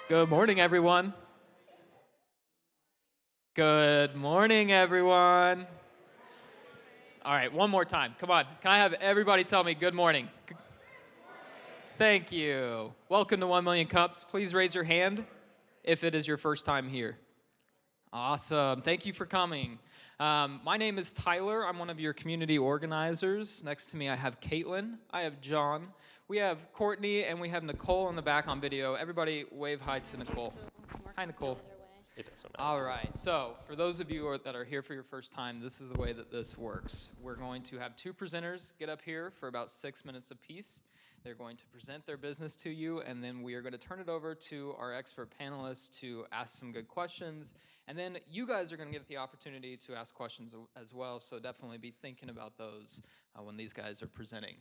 Good morning, everyone. Good morning, everyone. All right, one more time. Come on. Can I have everybody tell me good morning? Thank you. Welcome to 1 Million Cups. Please raise your hand if it is your first time here. Awesome. Thank you for coming. My name is Tyler. I'm one of your community organizers. Next to me, I have Caitlin. I have John. We have Courtney, and we have Nicole in the back on video. Everybody wave hi to Nicole. Hi, Nicole. It doesn't matter. All right, so for those of you that are here for your first time, this is the way that this works. We're going to have two presenters get up here for about 6 minutes apiece. They're going to present their business to you, and then we are going to turn it over to our expert panelists to ask some good questions. And then you guys are going to get the opportunity to ask questions as well, so definitely be thinking about those when these guys are presenting.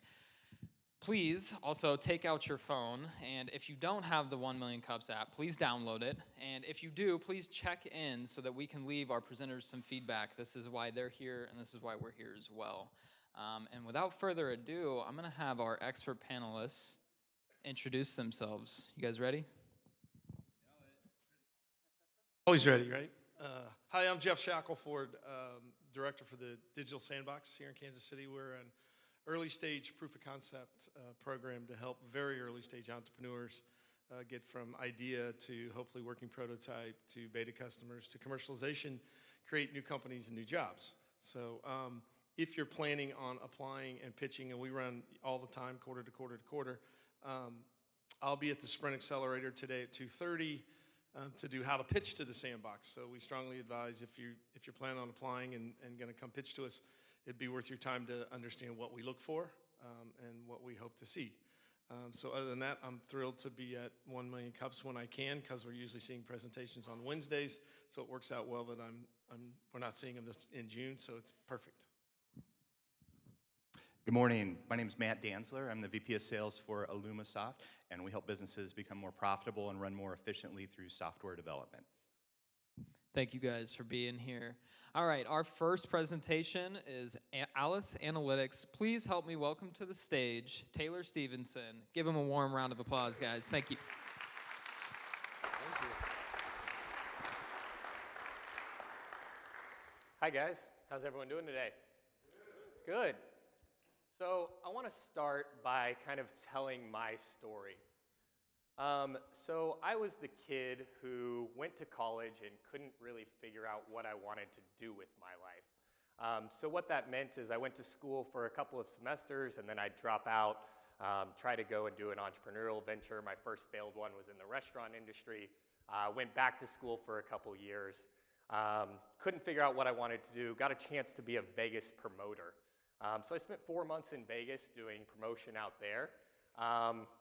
Please also take out your phone, and if you don't have the 1 Million Cups app, please download it. And if you do, please check in so that we can leave our presenters some feedback. This is why they're here, and this is why we're here as well. And without further ado, I'm going to have our expert panelists introduce themselves. You guys ready? Always ready, right? Hi, I'm Jeff Shackelford, director for the Digital Sandbox here in Kansas City. We're an early stage proof of concept program to help very early stage entrepreneurs get from idea to hopefully working prototype to beta customers to commercialization, create new companies and new jobs. So if you're planning on applying and pitching, and we run all the time, quarter to quarter to quarter, I'll be at the Sprint Accelerator today at 2:30 to do how to pitch to the sandbox. So we strongly advise if you're planning on applying and going to come pitch to us, it'd be worth your time to understand what we look for and what we hope to see. So other than that, I'm thrilled to be at 1 Million Cups when I can, because we're usually seeing presentations on Wednesdays. So it works out well that we're not seeing them in June, so it's perfect. Good morning. My name is Matt Danzler. I'm the VP of Sales for Illumasoft, and we help businesses become more profitable and run more efficiently through software development. Thank you guys for being here. All right, our first presentation is Alice Analytics. Please help me welcome to the stage Taylor Stevenson. Give him a warm round of applause, guys. Thank you. Thank you. Hi, guys. How's everyone doing today? Good. So I want to start by kind of telling my story. So I was the kid who went to college and couldn't really figure out what I wanted to do with my life. So what that meant is I went to school for a couple of semesters, and then I'd drop out, try to go and do an entrepreneurial venture. My first failed one was in the restaurant industry. Went back to school for a couple years. Couldn't figure out what I wanted to do. Got a chance to be a Vegas promoter. So I spent 4 months in Vegas doing promotion out there.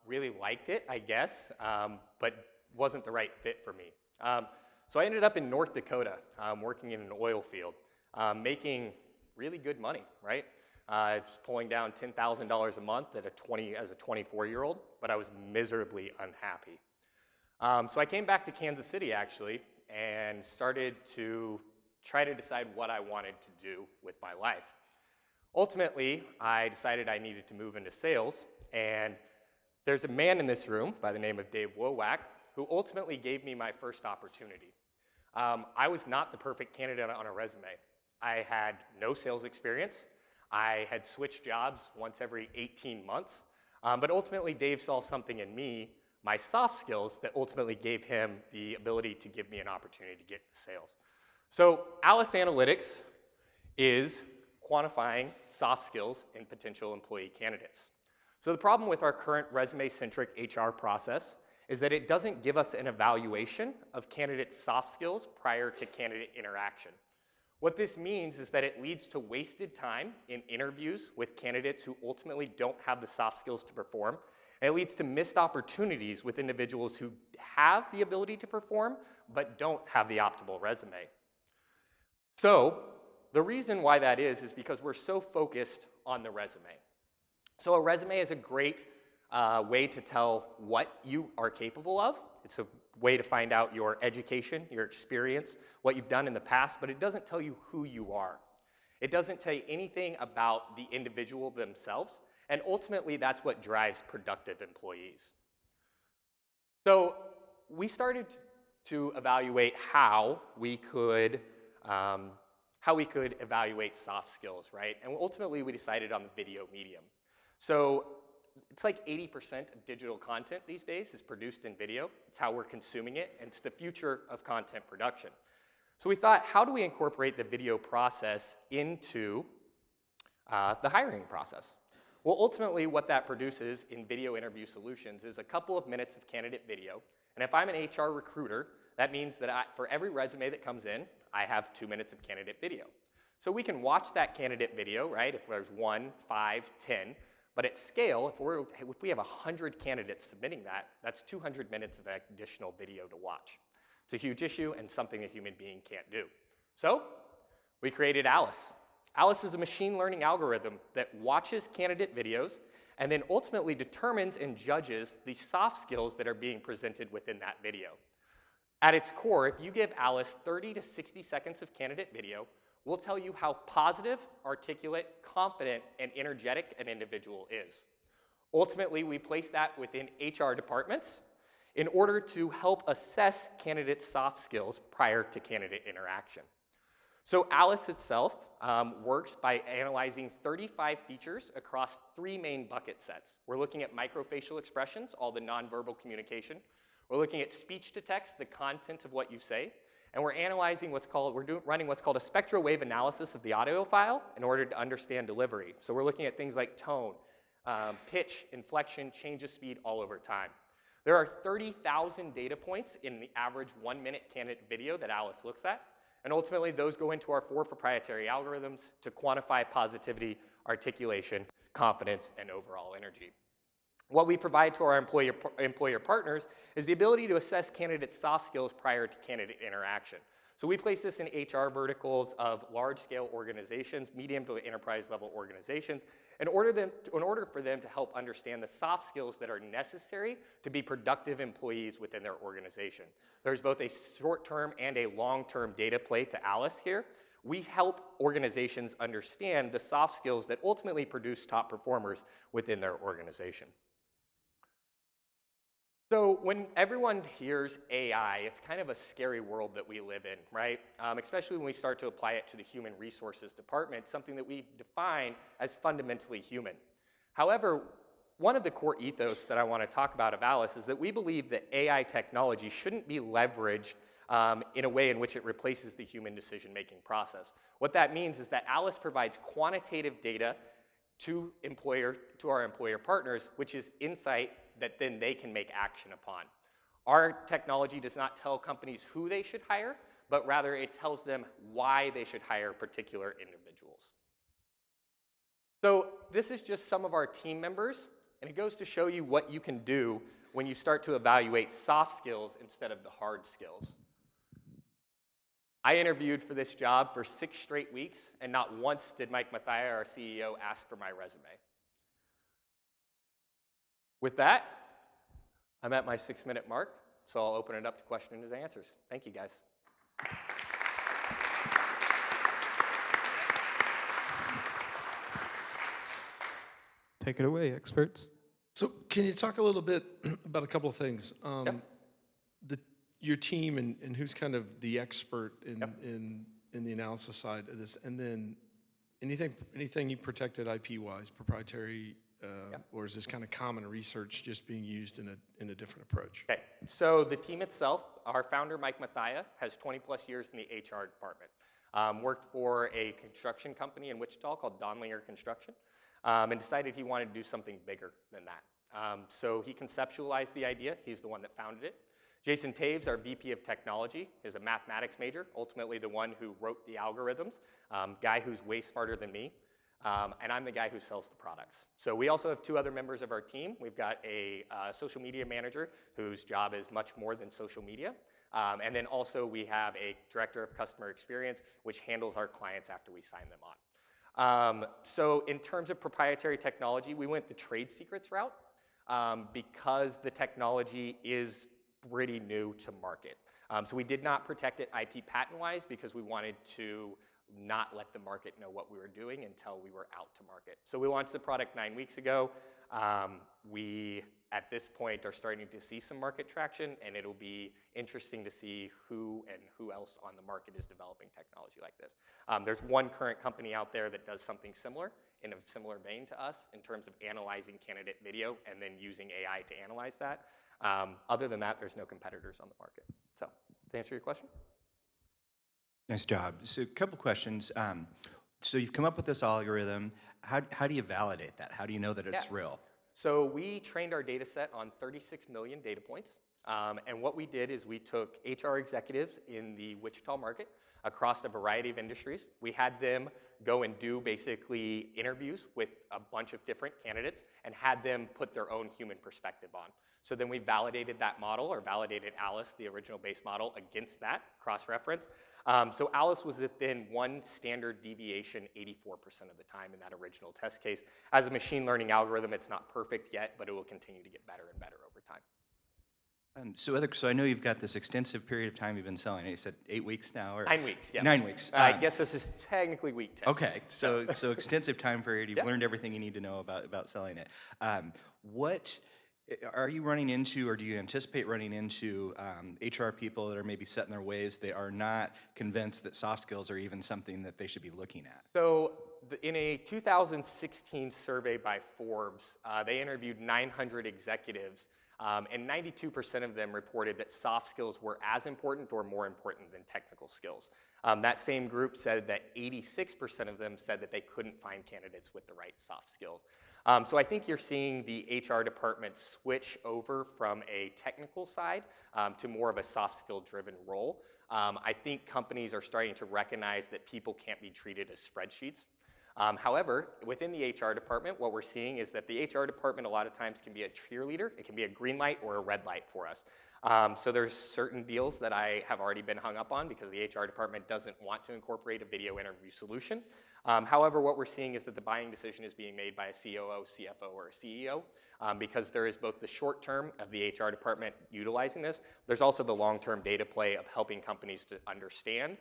Really liked it, I guess, but wasn't the right fit for me. So I ended up in North Dakota, working in an oil field, making really good money, right? I was pulling down $10,000 a month as a 24-year-old, but I was miserably unhappy. So I came back to Kansas City, actually, and started to try to decide what I wanted to do with my life. Ultimately, I decided I needed to move into sales, and there's a man in this room by the name of Dave Wowak who ultimately gave me my first opportunity. I was not the perfect candidate on a resume. I had no sales experience. I had switched jobs once every 18 months, but ultimately Dave saw something in me, my soft skills, that ultimately gave him the ability to give me an opportunity to get into sales. So Alice Analytics is quantifying soft skills in potential employee candidates. So the problem with our current resume-centric HR process is that it doesn't give us an evaluation of candidates' soft skills prior to candidate interaction. What this means is that it leads to wasted time in interviews with candidates who ultimately don't have the soft skills to perform, and it leads to missed opportunities with individuals who have the ability to perform but don't have the optimal resume. So the reason why that is because we're so focused on the resume. So a resume is a great way to tell what you are capable of. It's a way to find out your education, your experience, what you've done in the past, but it doesn't tell you who you are. It doesn't tell you anything about the individual themselves, and ultimately that's what drives productive employees. So we started to evaluate how we could evaluate soft skills, right? And ultimately, we decided on the video medium. So it's like 80% of digital content these days is produced in video. It's how we're consuming it, and it's the future of content production. So we thought, how do we incorporate the video process into the hiring process? Well, ultimately, what that produces in video interview solutions is a couple of minutes of candidate video. And if I'm an HR recruiter, that means that for every resume that comes in, I have 2 minutes of candidate video. So we can watch that candidate video, right, if there's 1, 5, 10. But at scale, if we have 100 candidates submitting that, that's 200 minutes of additional video to watch. It's a huge issue and something a human being can't do. So we created Alice. Alice is a machine learning algorithm that watches candidate videos and then ultimately determines and judges the soft skills that are being presented within that video. At its core, if you give Alice 30 to 60 seconds of candidate video, we'll tell you how positive, articulate, confident, and energetic an individual is. Ultimately, we place that within HR departments in order to help assess candidates' soft skills prior to candidate interaction. So Alice itself works by analyzing 35 features across 3 main bucket sets. We're looking at microfacial expressions, all the nonverbal communication. We're looking at speech to text, the content of what you say. And we're analyzing running what's called a spectral wave analysis of the audio file in order to understand delivery. So we're looking at things like tone, pitch, inflection, change of speed all over time. There are 30,000 data points in the average 1-minute candidate video that Alice looks at. And ultimately, those go into our 4 proprietary algorithms to quantify positivity, articulation, confidence, and overall energy. What we provide to our employer partners is the ability to assess candidates' soft skills prior to candidate interaction. So we place this in HR verticals of large-scale organizations, medium to enterprise-level organizations, in order for them to help understand the soft skills that are necessary to be productive employees within their organization. There's both a short-term and a long-term data play to Alice here. We help organizations understand the soft skills that ultimately produce top performers within their organization. So when everyone hears AI, it's kind of a scary world that we live in, right? Especially when we start to apply it to the human resources department, something that we define as fundamentally human. However, one of the core ethos that I want to talk about of Alice is that we believe that AI technology shouldn't be leveraged in a way in which it replaces the human decision-making process. What that means is that Alice provides quantitative data to our employer partners, which is insight that then they can make action upon. Our technology does not tell companies who they should hire, but rather it tells them why they should hire particular individuals. So this is just some of our team members, and it goes to show you what you can do when you start to evaluate soft skills instead of the hard skills. I interviewed for this job for 6 straight weeks, and not once did Mike Mathia, our CEO, ask for my resume. With that, I'm at my 6-minute mark, so I'll open it up to questions and answers. Thank you, guys. Take it away, experts. So can you talk a little bit about a couple of things? Your team and who's kind of the expert in the analysis side of this, and then anything you protected IP-wise, proprietary, or is this kind of common research just being used in a different approach? Okay, so the team itself, our founder, Mike Mathia, has 20+ years in the HR department. Worked for a construction company in Wichita called Donlinger Construction, and decided he wanted to do something bigger than that. So he conceptualized the idea. He's the one that founded it. Jason Taves, our VP of Technology, is a mathematics major, ultimately the one who wrote the algorithms, guy who's way smarter than me. And I'm the guy who sells the products. So we also have 2 other members of our team. We've got a social media manager whose job is much more than social media. And then also we have a director of customer experience, which handles our clients after we sign them on. So in terms of proprietary technology, we went the trade secrets route because the technology is pretty new to market. So we did not protect it IP patent-wise because we wanted to not let the market know what we were doing until we were out to market. So we launched the product 9 weeks ago. We at this point, are starting to see some market traction, and it'll be interesting to see who else on the market is developing technology like this. There's one current company out there that does something similar, in a similar vein to us, in terms of analyzing candidate video and then using AI to analyze that. Other than that, there's no competitors on the market. So, to answer your question? Nice job. So a couple questions. So you've come up with this algorithm. How do you validate that? How do you know that it's Yeah. real? So we trained our data set on 36 million data points. And what we did is we took HR executives in the Wichita market across a variety of industries. We had them go and do basically interviews with a bunch of different candidates and had them put their own human perspective on. So then we validated that model, or validated Alice, the original base model, against that cross-reference. So Alice was within one standard deviation 84% of the time in that original test case. As a machine learning algorithm, it's not perfect yet, but it will continue to get better and better over time. So I know you've got this extensive period of time you've been selling it. You said 8 weeks now? Or 9 weeks, yeah. 9 weeks. I guess this is technically week 10. Okay, so extensive time period. You've learned everything you need to know about selling it. What are you running into, or do you anticipate running into HR people that are maybe set in their ways? They are not convinced that soft skills are even something that they should be looking at. So in a 2016 survey by Forbes, they interviewed 900 executives, and 92% of them reported that soft skills were as important or more important than technical skills. That same group said that 86% of them said that they couldn't find candidates with the right soft skills. So I think you're seeing the HR department switch over from a technical side to more of a soft skill driven role. I think companies are starting to recognize that people can't be treated as spreadsheets. However, within the HR department, what we're seeing is that the HR department a lot of times can be a cheerleader. It can be a green light or a red light for us. So there's certain deals that I have already been hung up on because the HR department doesn't want to incorporate a video interview solution. However, what we're seeing is that the buying decision is being made by a COO, CFO, or a CEO because there is both the short term of the HR department utilizing this. There's also the long-term data play of helping companies to understand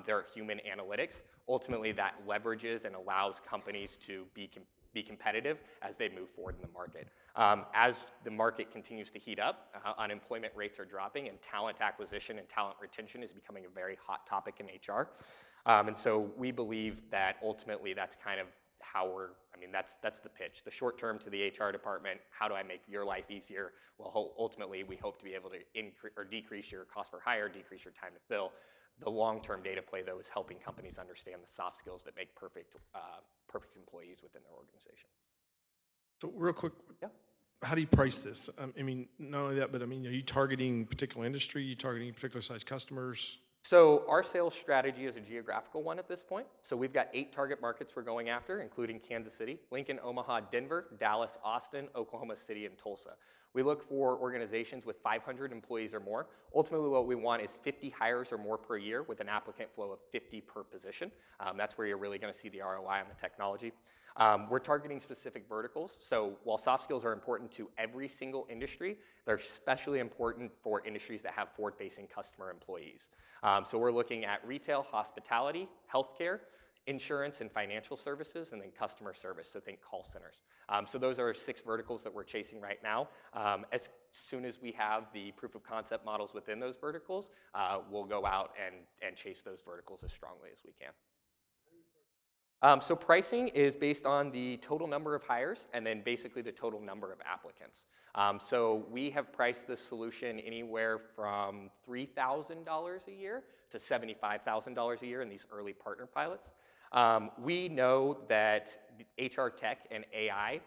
their human analytics. Ultimately, that leverages and allows companies to be competitive as they move forward in the market. As the market continues to heat up, unemployment rates are dropping, and talent acquisition and talent retention is becoming a very hot topic in HR. And so we believe that ultimately that's kind of how that's the pitch. The short term to the HR department, how do I make your life easier? Well, ultimately, we hope to be able to increase or decrease your cost per hire, decrease your time to fill. The long-term data play, though, is helping companies understand the soft skills that make perfect employees within their organization. So real quick, Yeah. how do you price this? I mean, not only that, but I mean, are you targeting particular industry? Are you targeting particular size customers? So our sales strategy is a geographical one at this point. So we've got 8 target markets we're going after, including Kansas City, Lincoln, Omaha, Denver, Dallas, Austin, Oklahoma City, and Tulsa. We look for organizations with 500 employees or more. Ultimately, what we want is 50 hires or more per year with an applicant flow of 50 per position. That's where you're really going to see the ROI on the technology. We're targeting specific verticals. So while soft skills are important to every single industry, they're especially important for industries that have forward-facing customer employees. So we're looking at retail, hospitality, healthcare, insurance and financial services, and then customer service, so think call centers. So those are 6 verticals that we're chasing right now. As soon as we have the proof of concept models within those verticals, we'll go out and chase those verticals as strongly as we can. So pricing is based on the total number of hires and then basically the total number of applicants. So we have priced this solution anywhere from $3,000 a year to $75,000 a year in these early partner pilots. We know that HR tech and AI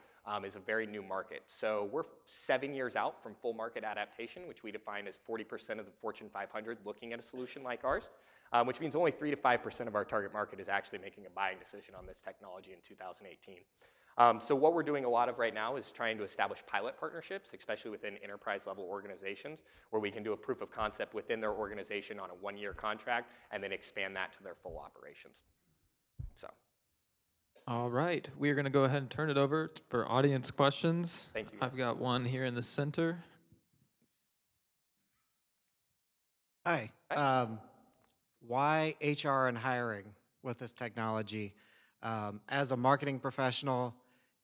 is a very new market. So we're 7 years out from full market adaptation, which we define as 40% of the Fortune 500 looking at a solution like ours, which means only 3 to 5% of our target market is actually making a buying decision on this technology in 2018. So what we're doing a lot of right now is trying to establish pilot partnerships, especially within enterprise-level organizations, where we can do a proof of concept within their organization on a 1-year contract and then expand that to their full operations. So. All right, we are going to go ahead and turn it over for audience questions. Thank you, I've got one here in the center. Hi. Why HR and hiring with this technology? As a marketing professional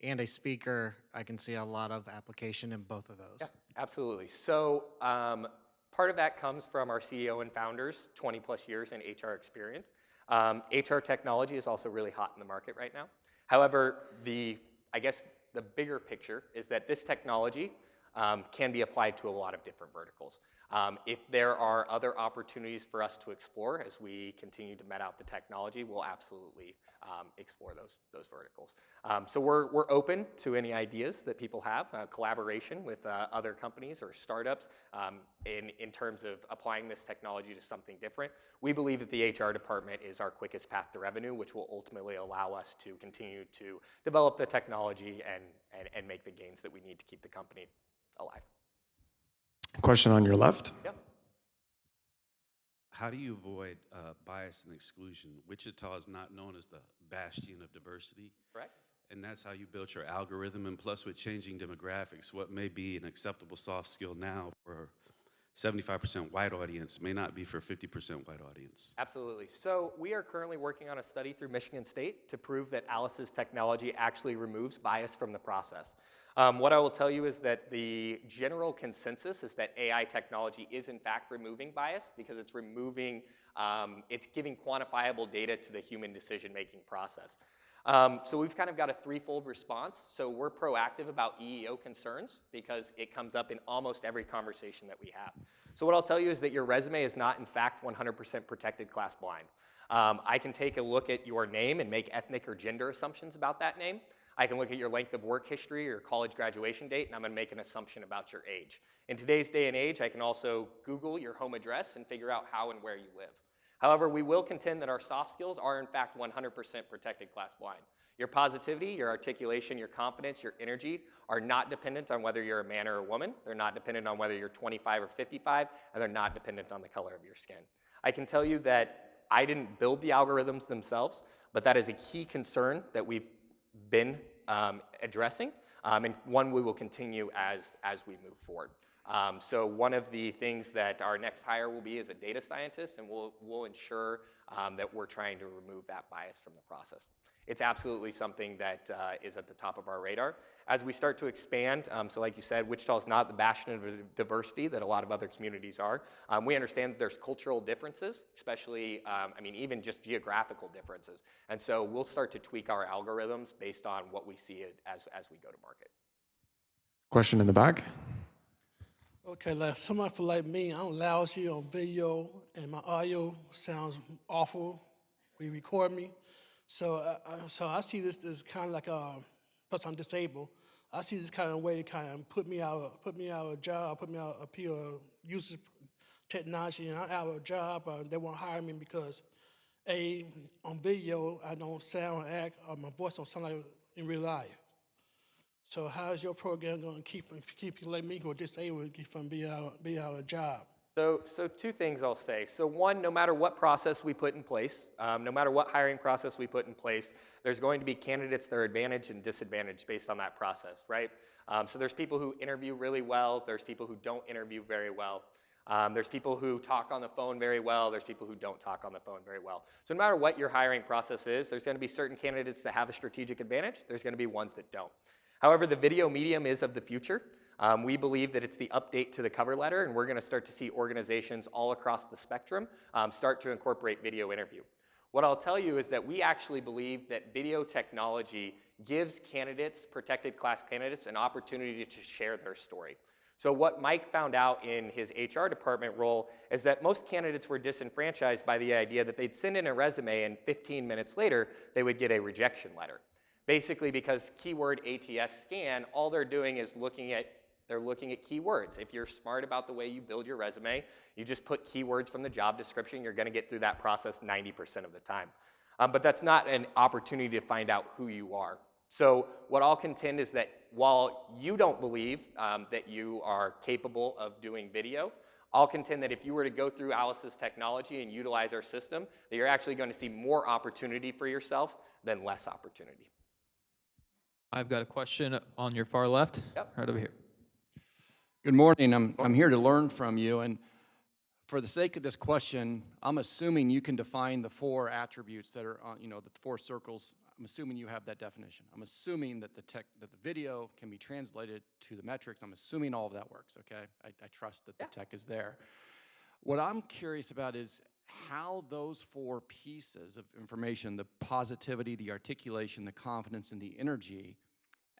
and a speaker, I can see a lot of application in both of those. Yeah, absolutely. So part of that comes from our CEO and founders, 20 plus years in HR experience. HR technology is also really hot in the market right now. However, I guess the bigger picture is that this technology can be applied to a lot of different verticals. If there are other opportunities for us to explore as we continue to met out the technology, we'll absolutely explore those verticals. So we're open to any ideas that people have, collaboration with other companies or startups in terms of applying this technology to something different. We believe that the HR department is our quickest path to revenue, which will ultimately allow us to continue to develop the technology and make the gains that we need to keep the company alive. Question on your left. Yep. How do you avoid bias and exclusion? Wichita is not known as the bastion of diversity. Correct. And that's how you built your algorithm. And plus, with changing demographics, what may be an acceptable soft skill now for 75% white audience may not be for 50% white audience. Absolutely. So we are currently working on a study through Michigan State to prove that Alice's technology actually removes bias from the process. What I will tell you is that the general consensus is that AI technology is in fact removing bias because it's it's giving quantifiable data to the human decision-making process. So we've kind of got a threefold response. So we're proactive about EEO concerns because it comes up in almost every conversation that we have. So what I'll tell you is that your resume is not in fact 100% protected class blind. I can take a look at your name and make ethnic or gender assumptions about that name. I can look at your length of work history or college graduation date, and I'm gonna make an assumption about your age. In today's day and age, I can also Google your home address and figure out how and where you live. However, we will contend that our soft skills are in fact 100% protected class blind. Your positivity, your articulation, your confidence, your energy are not dependent on whether you're a man or a woman. They're not dependent on whether you're 25 or 55, and they're not dependent on the color of your skin. I can tell you that I didn't build the algorithms themselves, but that is a key concern that we've been addressing, and one we will continue as we move forward. So one of the things that our next hire will be is a data scientist, and we'll ensure that we're trying to remove that bias from the process. It's absolutely something that is at the top of our radar. As we start to expand, so like you said, Wichita is not the bastion of diversity that a lot of other communities are. We understand that there's cultural differences, especially, even just geographical differences. And so we'll start to tweak our algorithms based on what we see as we go to market. Question in the back. Okay, like somebody like me, I'm lousy on video and my audio sounds awful. We record me. So I see this kind of like plus I'm disabled. I see this kind of way kind of put me out of job, put me out of appeal, uses technology, and I out of a job. They won't hire me because on video I don't sound and act, or my voice don't sound like in real life. So how is your program going to keep people like me who are disabled from being out of a job? So two things I'll say. So one, no matter what process we put in place, no matter what hiring process we put in place, there's going to be candidates that are advantaged and disadvantaged based on that process, right? So there's people who interview really well. There's people who don't interview very well. There's people who talk on the phone very well. There's people who don't talk on the phone very well. So no matter what your hiring process is, there's going to be certain candidates that have a strategic advantage. There's going to be ones that don't. However, the video medium is of the future. We believe that it's the update to the cover letter, and we're going to start to see organizations all across the spectrum start to incorporate video interview. What I'll tell you is that we actually believe that video technology gives candidates, protected class candidates, an opportunity to share their story. So what Mike found out in his HR department role is that most candidates were disenfranchised by the idea that they'd send in a resume and 15 minutes later, they would get a rejection letter. Basically because keyword ATS scan, all they're doing is looking at keywords. If you're smart about the way you build your resume, you just put keywords from the job description, you're gonna get through that process 90% of the time. But that's not an opportunity to find out who you are. So what I'll contend is that while you don't believe that you are capable of doing video, I'll contend that if you were to go through Alice's technology and utilize our system, that you're actually going to see more opportunity for yourself than less opportunity. I've got a question on your far left. Yep. Right over here. Good morning. I'm here to learn from you, and for the sake of this question, I'm assuming you can define the four attributes that are on, the four circles I'm assuming you have that definition. I'm assuming that that the video can be translated to the metrics. I'm assuming all of that works, okay? I trust that the tech is there. What I'm curious about is how those 4 pieces of information, the positivity, the articulation, the confidence, and the energy,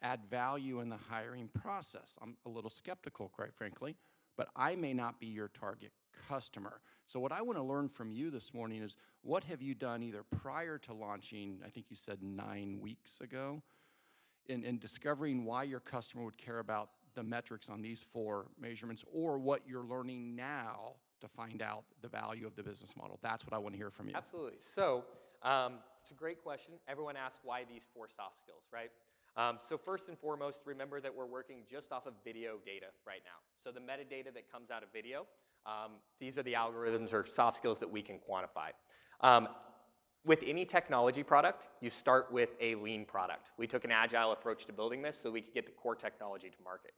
add value in the hiring process. I'm a little skeptical, quite frankly, but I may not be your target customer. So what I want to learn from you this morning is, what have you done either prior to launching, I think you said 9 weeks ago, in discovering why your customer would care about the metrics on these 4 measurements, or what you're learning now to find out the value of the business model? That's what I want to hear from you. Absolutely. So it's a great question. Everyone asks why these 4 soft skills, right? So first and foremost, remember that we're working just off of video data right now. So the metadata that comes out of video, these are the algorithms or soft skills that we can quantify. With any technology product, you start with a lean product. We took an agile approach to building this so we could get the core technology to market.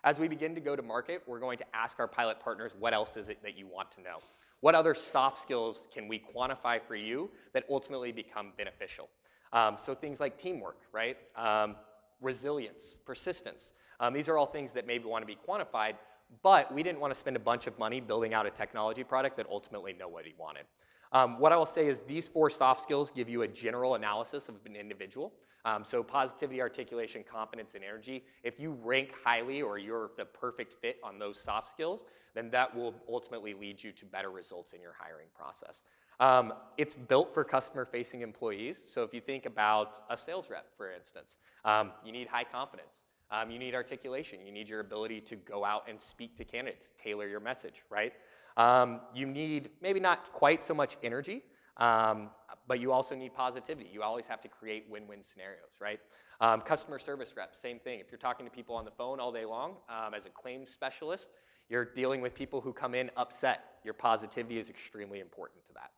As we begin to go to market, we're going to ask our pilot partners, what else is it that you want to know? What other soft skills can we quantify for you that ultimately become beneficial? So things like teamwork, right? Resilience, persistence. These are all things that maybe want to be quantified, but we didn't want to spend a bunch of money building out a technology product that ultimately nobody wanted. What I will say is these 4 soft skills give you a general analysis of an individual. So positivity, articulation, confidence, and energy. If you rank highly or you're the perfect fit on those soft skills, then that will ultimately lead you to better results in your hiring process. It's built for customer-facing employees. So if you think about a sales rep, for instance, you need high confidence. You need articulation. You need your ability to go out and speak to candidates, tailor your message, right? You need maybe not quite so much energy, but you also need positivity. You always have to create win-win scenarios, right? Customer service reps, same thing. If you're talking to people on the phone all day long, as a claims specialist, you're dealing with people who come in upset. Your positivity is extremely important to that.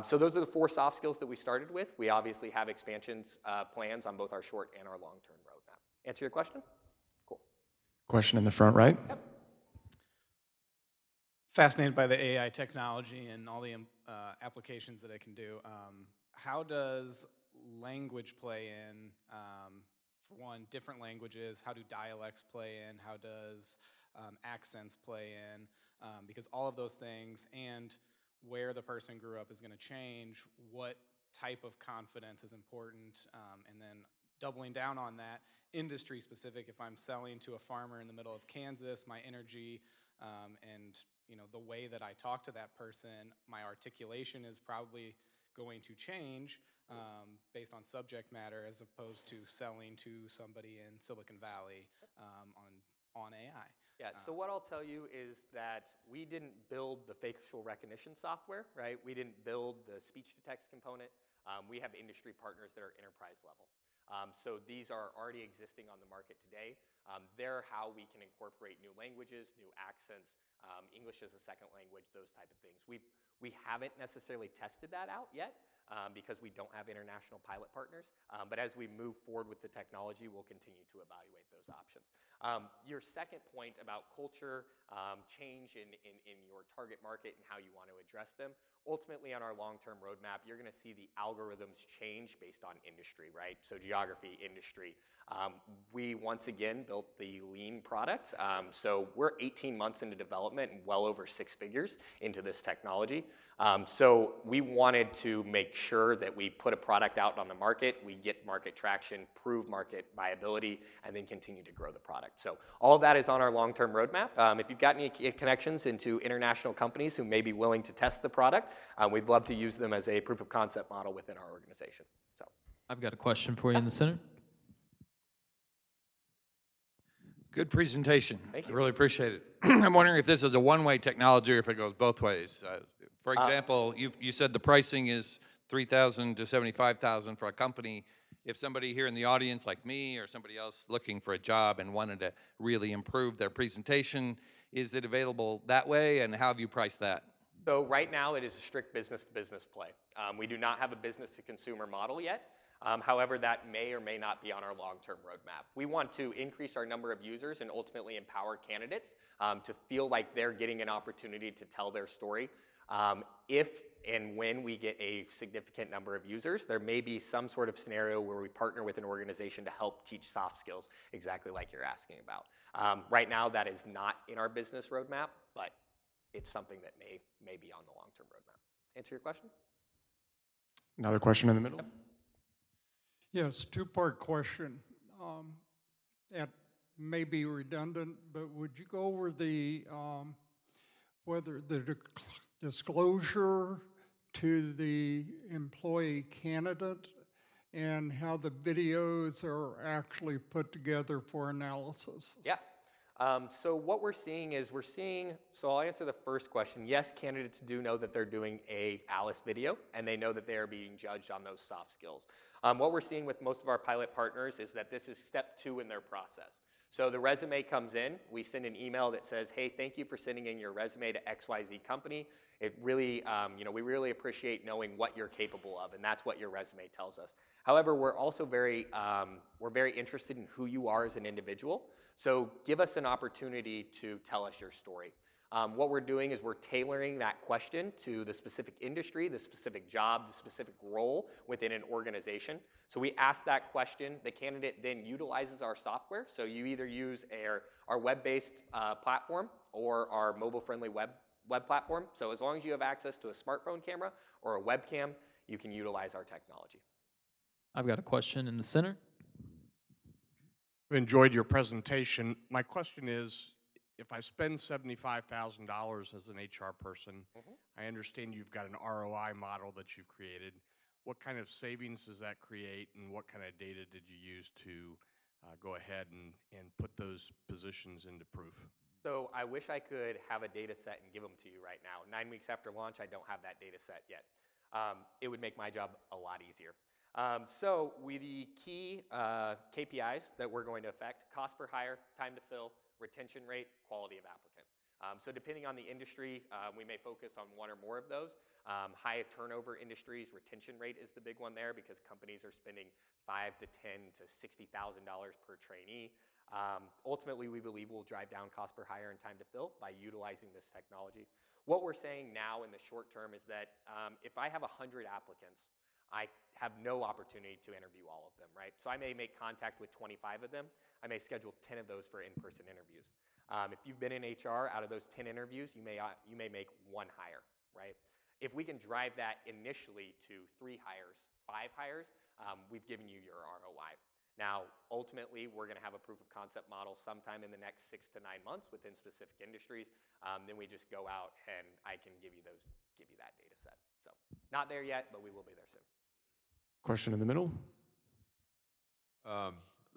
So those are the 4 soft skills that we started with. We obviously have expansions plans on both our short and our long-term roadmap. Answer your question? Cool. Question in the front right. Yep. Fascinated by the AI technology and all the applications that it can do. How does language play in? For one, different languages. How do dialects play in? How does accents play in? Because all of those things and where the person grew up is going to change. What type of confidence is important? And then doubling down on that, industry specific. If I'm selling to a farmer in the middle of Kansas, my energy and the way that I talk to that person, my articulation is probably going to change based on subject matter, as opposed to selling to somebody in Silicon Valley on AI. Yeah, so what I'll tell you is that we didn't build the facial recognition software, right? We didn't build the speech-to-text component. We have industry partners that are enterprise level. So these are already existing on the market today. They're how we can incorporate new languages, new accents, English as a second language, those type of things. We haven't necessarily tested that out yet because we don't have international pilot partners. But as we move forward with the technology, we'll continue to evaluate those options. Your second point about culture, change in your target market and how you want to address them, ultimately on our long-term roadmap, you're going to see the algorithms change based on industry, right? So geography, industry. We once again built the lean product. So we're 18 months into development and well over 6 figures into this technology. So we wanted to make sure that we put a product out on the market, we get market traction, prove market viability, and then continue to grow the product. So all of that is on our long-term roadmap. If you've got any connections into international companies who may be willing to test the product, we'd love to use them as a proof of concept model within our organization. So I've got a question for you in the center. Good presentation. Thank you. I really appreciate it. I'm wondering if this is a one-way technology or if it goes both ways. For example, you said the pricing is $3,000 to $75,000 for a company. If somebody here in the audience like me or somebody else looking for a job and wanted to really improve their presentation, is it available that way, and how have you priced that? right now it is a strict business-to-business play. We do not have a business-to-consumer model yet. However, that may or may not be on our long-term roadmap. We want to increase our number of users and ultimately empower candidates to feel like they're getting an opportunity to tell their story. If and when we get a significant number of users, there may be some sort of scenario where we partner with an organization to help teach soft skills, exactly like you're asking about. Right now, that is not in our business roadmap, but it's something that may be on the long-term roadmap. Answer your question? Another question in the middle. Yep. Yes, two-part question. That may be redundant, but would you go over the whether the disclosure to the employee candidate and how the videos are actually put together for analysis? Yeah. So what we're seeing is so I'll answer the first question. Yes, candidates do know that they're doing a ALICE video, and they know that they are being judged on those soft skills. What we're seeing with most of our pilot partners is that this is step 2 in their process. So the resume comes in, we send an email that says, hey, thank you for sending in your resume to XYZ company. It really, we really appreciate knowing what you're capable of, and that's what your resume tells us. However, we're also very interested in who you are as an individual. So give us an opportunity to tell us your story. What we're doing is we're tailoring that question to the specific industry, the specific job, the specific role within an organization. So we ask that question. The candidate then utilizes our software. So you either use our web-based platform or our mobile-friendly web platform. So as long as you have access to a smartphone camera or a webcam, you can utilize our technology. I've got a question in the center. Enjoyed your presentation. My question is, if I spend $75,000 as an HR person, I understand you've got an ROI model that you've created. What kind of savings does that create, and what kind of data did you use to go ahead and put those positions into proof? So I wish I could have a data set and give them to you right now. 9 weeks after launch, I don't have that data set yet. It would make my job a lot easier. So the key KPIs that we're going to affect: cost per hire, time to fill, retention rate, quality of applicant. So depending on the industry, we may focus on one or more of those. High turnover industries, retention rate is the big one there because companies are spending $5,000 to $10,000 to $60,000 per trainee. Ultimately, we believe we'll drive down cost per hire and time to fill by utilizing this technology. What we're saying now in the short term is that if I have 100 applicants, I have no opportunity to interview all of them, right? So I may make contact with 25 of them. I may schedule 10 of those for in-person interviews. If you've been in HR, out of those 10 interviews, you may make 1 hire, right? If we can drive that initially to 3 hires, 5 hires, we've given you your ROI. Now, ultimately, we're going to have a proof of concept model sometime in the next 6 to 9 months within specific industries. Then we just go out and I can give you that data set. So not there yet, but we will be there soon. Question in the middle.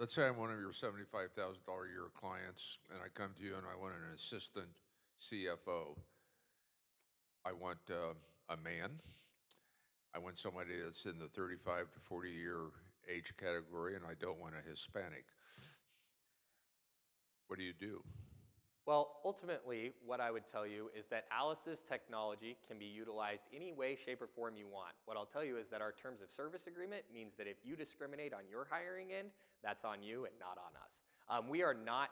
Let's say I'm one of your $75,000 a year clients, and I come to you and I want an assistant CFO. I want a man. I want somebody that's in the 35 to 40 year age category, and I don't want a Hispanic. What do you do? Well, ultimately, what I would tell you is that ALICE's technology can be utilized any way, shape, or form you want. What I'll tell you is that our terms of service agreement means that if you discriminate on your hiring end, that's on you and not on us. We are not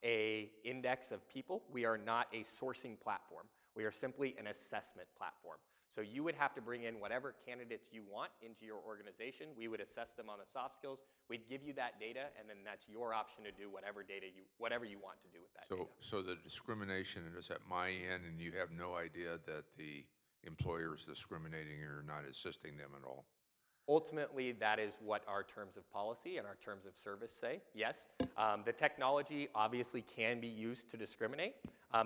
a index of people. We are not a sourcing platform. We are simply an assessment platform. So you would have to bring in whatever candidates you want into your organization. We would assess them on the soft skills. We'd give you that data, and then that's your option to do whatever you want to do with that data. So the discrimination is at my end, and you have no idea that the employer is discriminating or not assisting them at all? Ultimately, that is what our terms of policy and our terms of service say, yes. The technology obviously can be used to discriminate.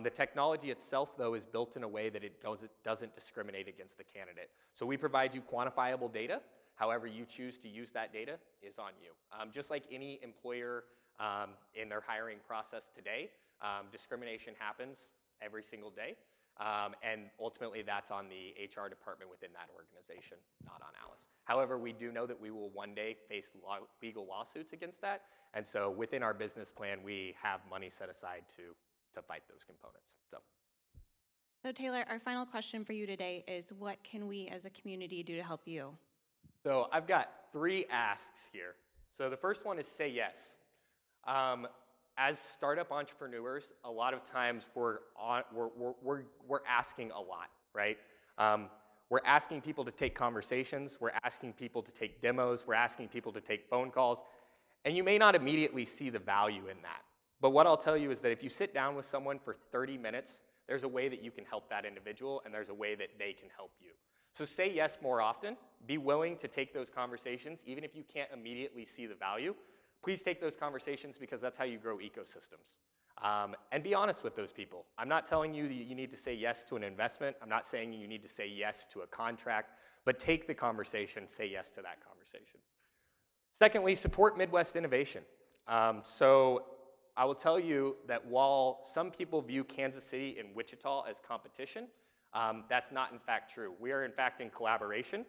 The technology itself, though, is built in a way that it doesn't discriminate against the candidate. So we provide you quantifiable data. However you choose to use that data is on you. Just like any employer in their hiring process today, discrimination happens every single day. And ultimately, that's on the HR department within that organization, not on ALICE. However, we do know that we will one day face legal lawsuits against that. And so within our business plan, we have money set aside to fight those components. So Taylor, our final question for you today is, what can we as a community do to help you? So I've got 3 asks here. So the first one is say yes. As startup entrepreneurs, a lot of times we're asking a lot, right? We're asking people to take conversations, we're asking people to take demos, we're asking people to take phone calls, and you may not immediately see the value in that. But what I'll tell you is that if you sit down with someone for 30 minutes, there's a way that you can help that individual, and there's a way that they can help you. So say yes more often. Be willing to take those conversations, even if you can't immediately see the value. Please take those conversations because that's how you grow ecosystems. And be honest with those people. I'm not telling you that you need to say yes to an investment. I'm not saying you need to say yes to a contract, but take the conversation, say yes to that conversation. Secondly, support Midwest innovation. So I will tell you that while some people view Kansas City and Wichita as competition, that's not in fact true. We are in fact in collaboration.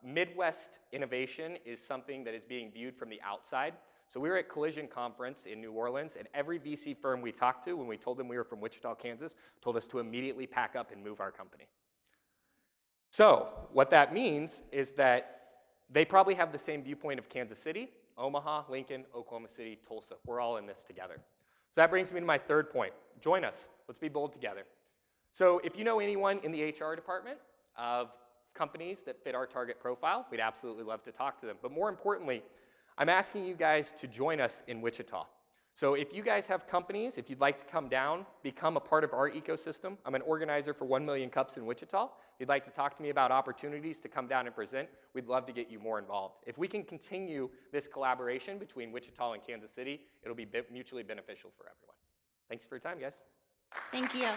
Midwest innovation is something that is being viewed from the outside. So we were at Collision Conference in New Orleans, and every VC firm we talked to, when we told them we were from Wichita, Kansas, told us to immediately pack up and move our company. So what that means is that they probably have the same viewpoint of Kansas City, Omaha, Lincoln, Oklahoma City, Tulsa. We're all in this together. So that brings me to my third point. Join us. Let's be bold together. So if you know anyone in the HR department of companies that fit our target profile, we'd absolutely love to talk to them. But more importantly, I'm asking you guys to join us in Wichita. So if you guys have companies, if you'd like to come down, become a part of our ecosystem. I'm an organizer for 1 Million Cups in Wichita. If you'd like to talk to me about opportunities to come down and present, we'd love to get you more involved. If we can continue this collaboration between Wichita and Kansas City, it'll be mutually beneficial for everyone. Thanks for your time, guys. Thank you.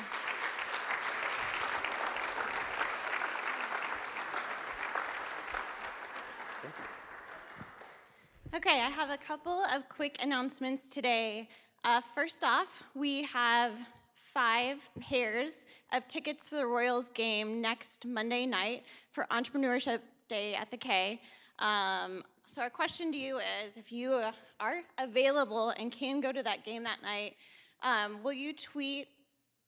Okay, I have a couple of quick announcements today. First off, we have 5 pairs of tickets for the Royals game next Monday night for Entrepreneurship Day at the K. So our question to you is, if you are available and can go to that game that night, will you tweet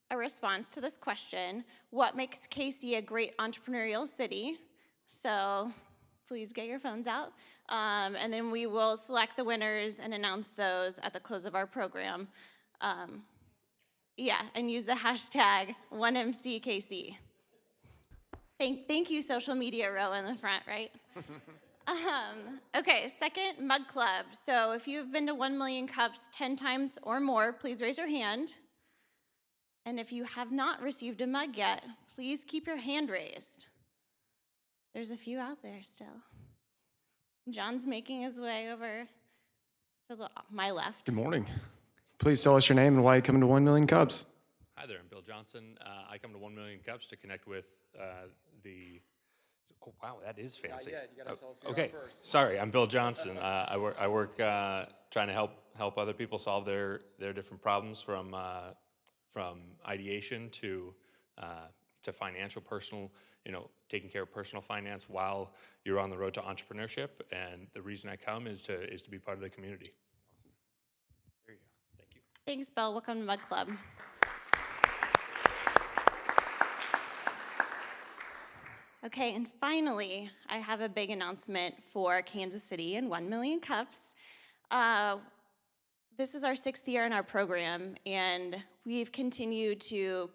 a response to this question? What makes KC a great entrepreneurial city? So please get your phones out. And then we will select the winners and announce those at the close of our program. Yeah, and use the hashtag 1MCKC. Thank you, social media row in the front, right? Okay, second, Mug Club. So if you've been to 1 Million Cups 10 times or more, please raise your hand. And if you have not received a mug yet, please keep your hand raised. There's a few out there still. John's making his way over to my left. Good morning. Please tell us your name and why you come to 1 Million Cups. Hi there, I'm Bill Johnson. I come to 1 Million Cups to connect with the. Oh wow, that is fancy. Yeah, you gotta tell us who you okay, are first. sorry, I'm Bill Johnson. I work trying to help other people solve their different problems from ideation to financial, personal. Taking care of personal finance while you're on the road to entrepreneurship. And the reason I come is to be part of the community. Awesome. There you go. Thank you. Thanks, Bill. Welcome to Mug Club. Okay, and finally, I have a big announcement for Kansas City and 1 Million Cups. This is our 6th year in our program, and we've continued to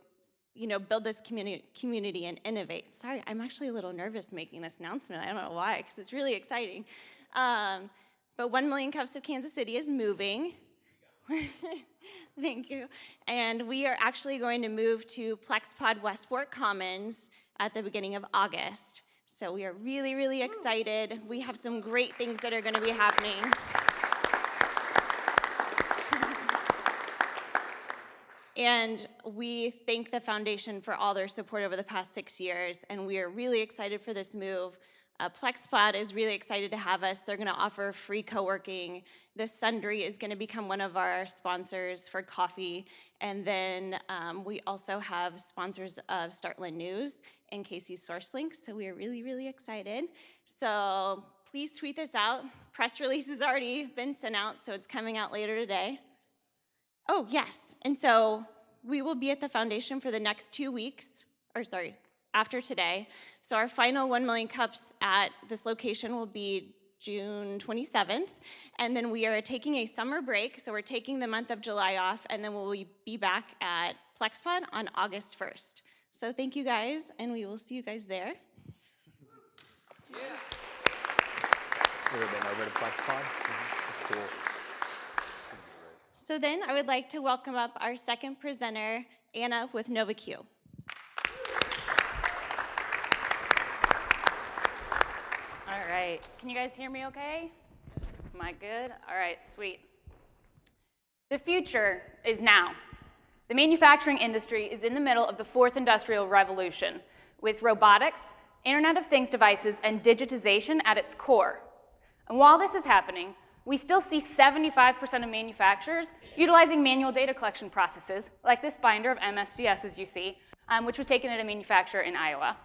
build this community and innovate. Sorry, I'm actually a little nervous making this announcement. I don't know why, because it's really exciting. But 1 Million Cups of Kansas City is moving. Thank you. And we are actually going to move to Plexpod Westport Commons at the beginning of August. So we are really, really excited. We have some great things that are going to be happening. And we thank the foundation for all their support over the past 6 years, and we are really excited for this move. Plexpod is really excited to have us. They're going to offer free co-working. The Sundry is going to become one of our sponsors for coffee. And then we also have sponsors of Startland News and KC SourceLink, so we are really, really excited. So please tweet this out. Press release has already been sent out, so it's coming out later today. Oh, yes, and so we will be at the foundation for the next 2 weeks, or sorry, after today. So our final 1 million cups at this location will be June 27th, and then we are taking a summer break, so we're taking the month of July off, and then we'll be back at PlexPod on August 1st. So thank you guys, and we will see you guys there. Ever been over to PlexPod? It's cool. So then I would like to welcome up our second presenter, Anna with NovaQ. All right, can you guys hear me okay? Am I good? All right, sweet. The future is now. The manufacturing industry is in the middle of the fourth industrial revolution, with robotics, Internet of Things devices, and digitization at its core. And while this is happening, we still see 75% of manufacturers utilizing manual data collection processes, like this binder of MSDS, as you see, which was taken at a manufacturer in Iowa.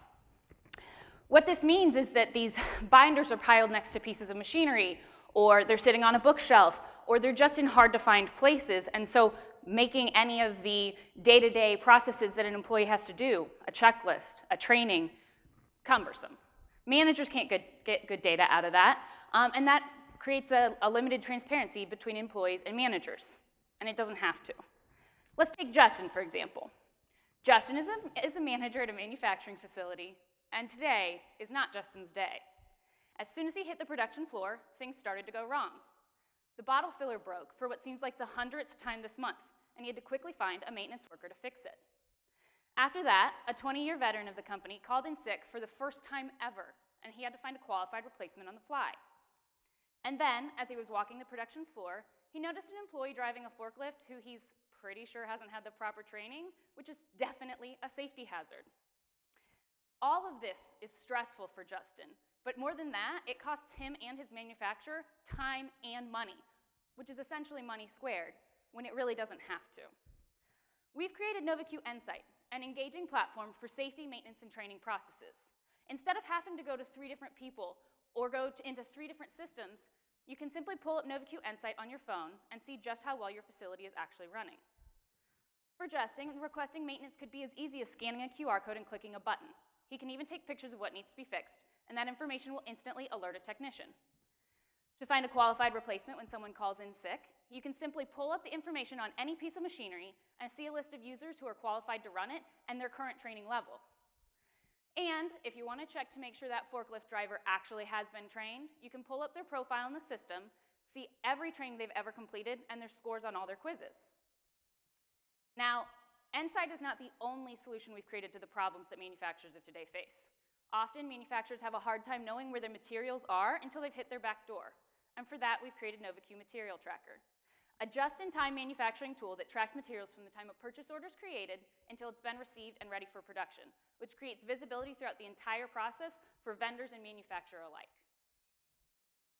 What this means is that these binders are piled next to pieces of machinery, or they're sitting on a bookshelf, or they're just in hard-to-find places, and so making any of the day-to-day processes that an employee has to do, a checklist, a training, cumbersome. Managers can't get good data out of that, and that creates a limited transparency between employees and managers, and it doesn't have to. Let's take Justin, for example. Justin is a manager at a manufacturing facility, and today is not Justin's day. As soon as he hit the production floor, things started to go wrong. The bottle filler broke for what seems like the 100th time this month, and he had to quickly find a maintenance worker to fix it. After that, a 20-year veteran of the company called in sick for the first time ever, and he had to find a qualified replacement on the fly. And then, as he was walking the production floor, he noticed an employee driving a forklift who he's pretty sure hasn't had the proper training, which is definitely a safety hazard. All of this is stressful for Justin, but more than that, it costs him and his manufacturer time and money, which is essentially money squared, when it really doesn't have to. We've created NovaQ Nsight, an engaging platform for safety, maintenance, and training processes. Instead of having to go to 3 different people or go into 3 different systems, you can simply pull up NovaQ Nsight on your phone and see just how well your facility is actually running. For Justin, requesting maintenance could be as easy as scanning a QR code and clicking a button. He can even take pictures of what needs to be fixed, and that information will instantly alert a technician. To find a qualified replacement when someone calls in sick, you can simply pull up the information on any piece of machinery and see a list of users who are qualified to run it and their current training level. And if you want to check to make sure that forklift driver actually has been trained, you can pull up their profile in the system, see every training they've ever completed, and their scores on all their quizzes. Now, Nsight is not the only solution we've created to the problems that manufacturers of today face. Often, manufacturers have a hard time knowing where their materials are until they've hit their back door. And for that, we've created NovaQ Material Tracker, a just-in-time manufacturing tool that tracks materials from the time a purchase order is created until it's been received and ready for production, which creates visibility throughout the entire process for vendors and manufacturer alike.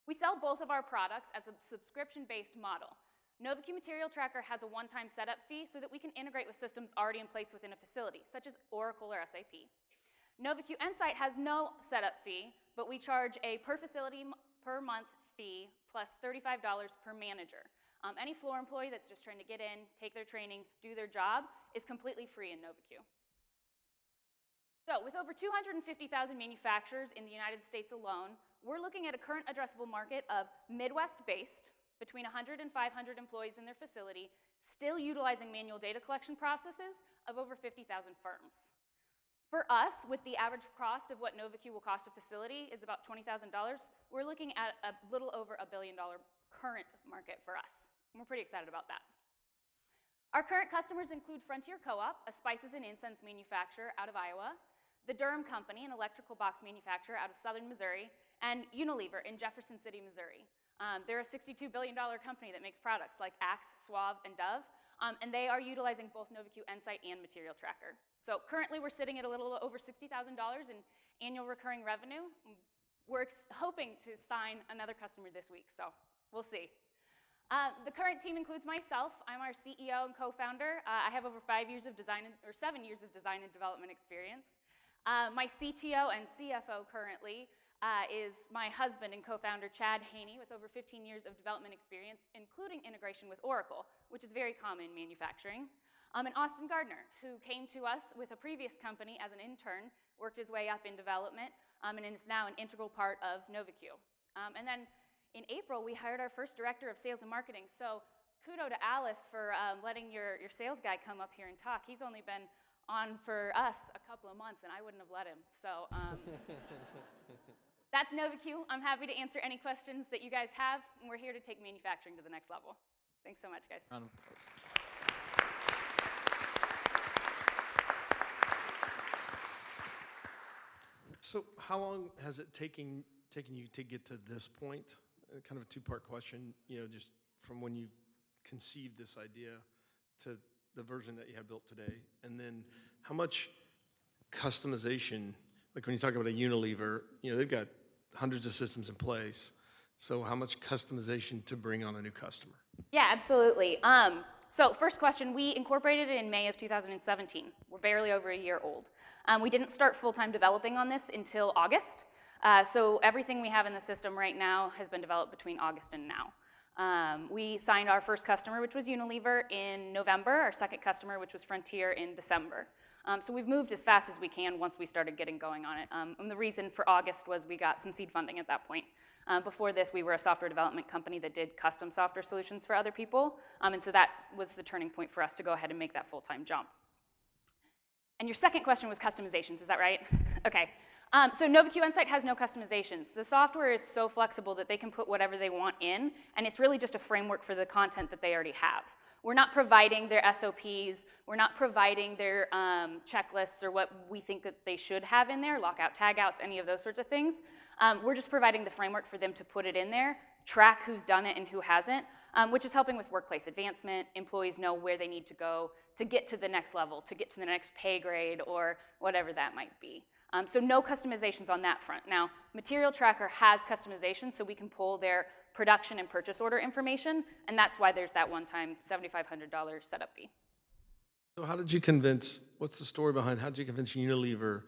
We sell both of our products as a subscription-based model. NovaQ Material Tracker has a one-time setup fee so that we can integrate with systems already in place within a facility, such as Oracle or SAP. NovaQ Nsight has no setup fee, but we charge a per facility per month fee plus $35 per manager. Any floor employee that's just trying to get in, take their training, do their job is completely free in NovaQ. So with over 250,000 manufacturers in the United States alone, we're looking at a current addressable market of Midwest-based, between 100 and 500 employees in their facility, still utilizing manual data collection processes of over 50,000 firms. For us, with the average cost of what NovaQ will cost a facility is about $20,000, we're looking at a little over $1 billion current market for us. And we're pretty excited about that. Our current customers include Frontier Co-op, a spices and incense manufacturer out of Iowa, the Durham Company, an electrical box manufacturer out of southern Missouri, and Unilever in Jefferson City, Missouri. They're a $62 billion company that makes products like Axe, Suave, and Dove, and they are utilizing both NovaQ Nsight and Material Tracker. So currently we're sitting at a little over $60,000 in annual recurring revenue. We're hoping to sign another customer this week, so we'll see. The current team includes myself. I'm our CEO and co-founder. I have over 7 years of design and development experience. My CTO and CFO currently is my husband and co-founder, Chad Haney, with over 15 years of development experience, including integration with Oracle, which is very common in manufacturing. And Austin Gardner, who came to us with a previous company as an intern, worked his way up in development, and is now an integral part of NovaQ. And then in April, we hired our first director of sales and marketing. So kudos to Alice for letting your sales guy come up here and talk. He's only been on for us a couple of months, and I wouldn't have let him. So that's NovaQ. I'm happy to answer any questions that you guys have, and we're here to take manufacturing to the next level. Thanks so much, guys. Round of applause. So how long has it taken you to get to this point? Kind of a two-part question, just from when you conceived this idea to the version that you have built today. And then how much customization, like when you talk about a Unilever, they've got hundreds of systems in place. So how much customization to bring on a new customer? Yeah, absolutely. So first question, we incorporated it in May of 2017. We're barely over a year old. We didn't start full-time developing on this until August. So everything we have in the system right now has been developed between August and now. We signed our first customer, which was Unilever, in November, our second customer, which was Frontier, in December. So we've moved as fast as we can once we started getting going on it. And the reason for August was we got some seed funding at that point. Before this, we were a software development company that did custom software solutions for other people. And so that was the turning point for us to go ahead and make that full-time jump. And your second question was customizations, is that right? Okay. So NovaQ Insight has no customizations. The software is so flexible that they can put whatever they want in, and it's really just a framework for the content that they already have. We're not providing their SOPs, we're not providing their checklists or what we think that they should have in there, lockout, tagouts, any of those sorts of things. We're just providing the framework for them to put it in there, track who's done it and who hasn't, which is helping with workplace advancement. Employees know where they need to go to get to the next level, to get to the next pay grade, or whatever that might be. So no customizations on that front. Now, Material Tracker has customizations, so we can pull their production and purchase order information, and that's why there's that one-time $7,500 setup fee. So what's the story behind, how did you convince Unilever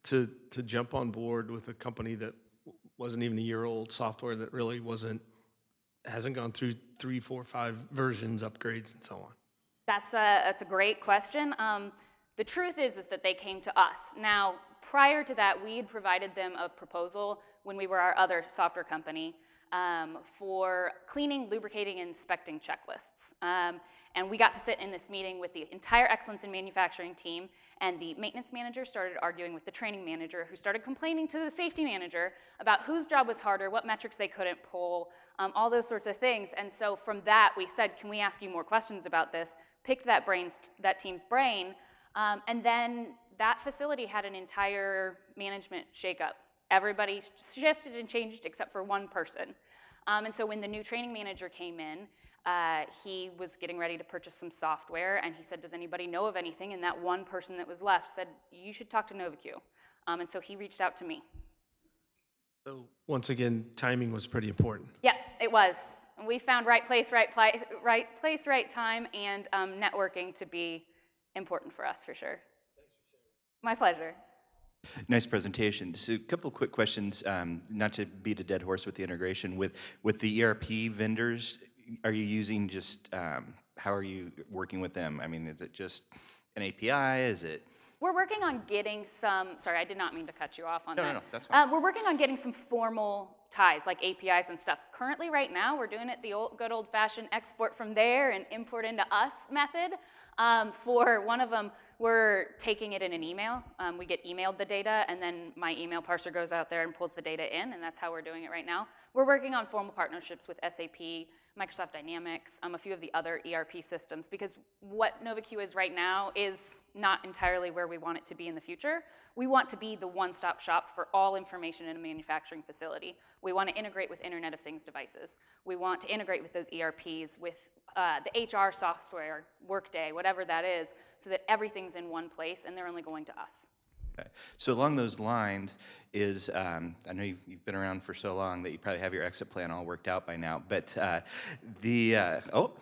to jump on board with a company that wasn't even a year old, software that really hasn't gone through 3, 4, 5 versions, upgrades, and so on? That's a great question. The truth is that they came to us. Now, prior to that, we had provided them a proposal when we were our other software company for cleaning, lubricating, and inspecting checklists. And we got to sit in this meeting with the entire Excellence in Manufacturing team, and the maintenance manager started arguing with the training manager, who started complaining to the safety manager about whose job was harder, what metrics they couldn't pull, all those sorts of things. And so from that, we said, can we ask you more questions about this? Picked that team's brain, and then that facility had an entire management shakeup. Everybody shifted and changed except for one person. And so when the new training manager came in, he was getting ready to purchase some software, and he said, does anybody know of anything? And that one person that was left said, you should talk to NovaQ. And so he reached out to me. So once again, timing was pretty important. Yeah, it was. We found right place, right time, and networking to be important for us, for sure. My pleasure. Nice presentation. So a couple quick questions, not to beat a dead horse with the integration. With the ERP vendors, are you using just, how are you working with them? I mean, is it just an API? Is it? We're working on getting some, sorry, I did not mean to cut you off on that. No, that's fine. We're working on getting some formal ties, like APIs and stuff. Currently, right now, we're doing it the good old-fashioned export from there and import into us method. For one of them, we're taking it in an email. We get emailed the data, and then my email parser goes out there and pulls the data in, and that's how we're doing it right now. We're working on formal partnerships with SAP, Microsoft Dynamics, a few of the other ERP systems, because what NovaQ is right now is not entirely where we want it to be in the future. We want to be the one-stop shop for all information in a manufacturing facility. We want to integrate with Internet of Things devices. We want to integrate with those ERPs, with the HR software, Workday, whatever that is, so that everything's in one place and they're only going to us. Okay. So along those lines is, I know you've been around for so long that you probably have your exit plan all worked out by now, but oh.